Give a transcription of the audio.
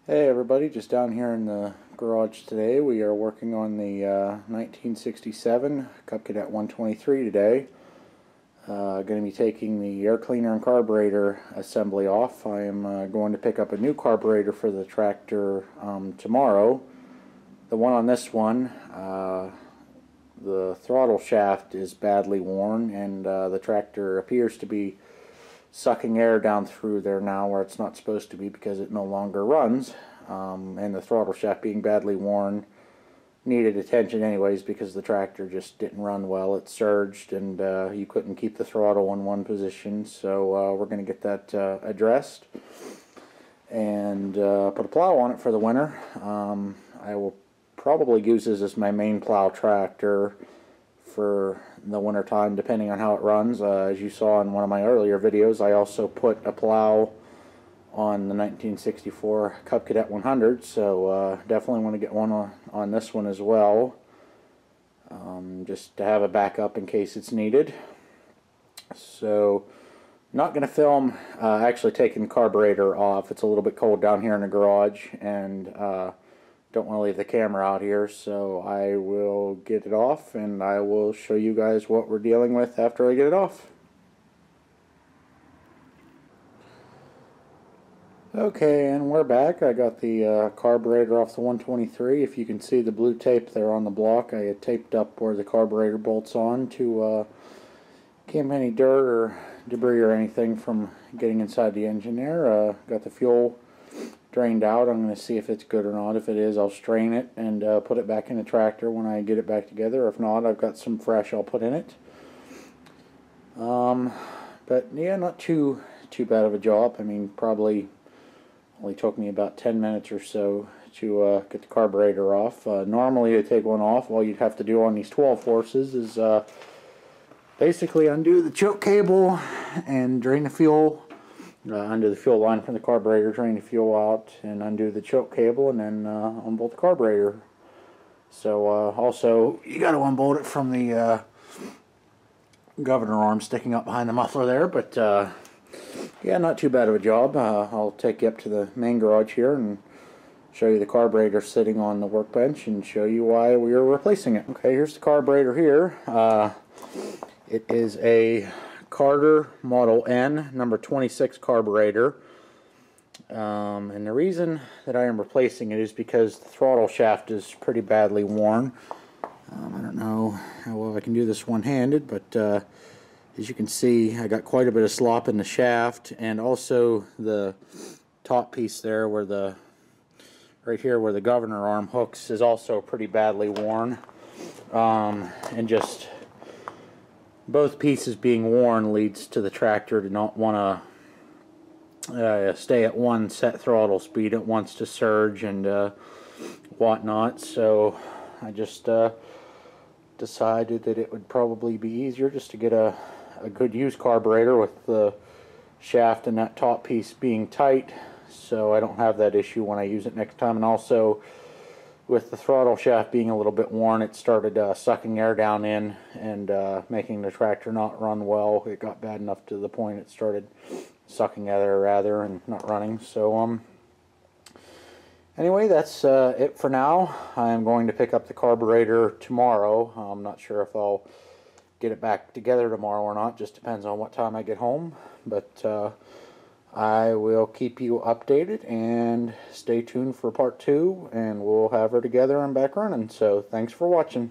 Hey everybody, just down here in the garage today. We are working on the 1967 Cub Cadet 123 today. Going to be taking the air cleaner and carburetor assembly off. I am going to pick up a new carburetor for the tractor tomorrow. The one on this one, the throttle shaft is badly worn, and the tractor appears to be sucking air down through there now where it's not supposed to be because it no longer runs, and the throttle shaft being badly worn needed attention anyways because the tractor just didn't run well. It surged and you couldn't keep the throttle in one position, so we're going to get that addressed and put a plow on it for the winter. I will probably use this as my main plow tractor for the winter time, depending on how it runs. As you saw in one of my earlier videos, I also put a plow on the 1964 Cub Cadet 100, so definitely want to get one on this one as well, just to have a backup in case it's needed. So not going to film actually taking the carburetor off. It's a little bit cold down here in the garage, and don't want to leave the camera out here, so I will get it off and I will show you guys what we're dealing with after I get it off. Okay, and we're back. I got the carburetor off the 123. If you can see the blue tape there on the block, I had taped up where the carburetor bolts on to keep any dirt or debris or anything from getting inside the engine there. Got the fuel drained out. I'm going to see if it's good or not. If it is, I'll strain it and put it back in the tractor when I get it back together. If not, I've got some fresh I'll put in it. But yeah, not too bad of a job. I mean, probably only took me about 10 minutes or so to get the carburetor off. Normally to take one off, all you'd have to do on these 12 horses is basically undo the choke cable and drain the fuel. Undo the fuel line from the carburetor, drain the fuel out, and undo the choke cable, and then unbolt the carburetor. So also, you got to unbolt it from the governor arm sticking up behind the muffler there. But yeah, not too bad of a job. I'll take you up to the main garage here and show you the carburetor sitting on the workbench and show you why we are replacing it. Okay, here's the carburetor here. It is a Carter Model N number 26 carburetor, and the reason that I am replacing it is because the throttle shaft is pretty badly worn. I don't know how well I can do this one-handed, but as you can see, I got quite a bit of slop in the shaft, and also the top piece there where the right here where the governor arm hooks is also pretty badly worn, and just both pieces being worn leads to the tractor to not want to stay at one set throttle speed. It wants to surge and whatnot. So I just decided that it would probably be easier just to get a good used carburetor with the shaft and that top piece being tight, so I don't have that issue when I use it next time. And also, with the throttle shaft being a little bit worn, it started sucking air down in and making the tractor not run well. It got bad enough to the point it started sucking air rather and not running. So anyway, that's it for now. I am going to pick up the carburetor tomorrow. I'm not sure if I'll get it back together tomorrow or not. Just depends on what time I get home. But I will keep you updated, and stay tuned for part 2, and we'll have her together and back running. So thanks for watching.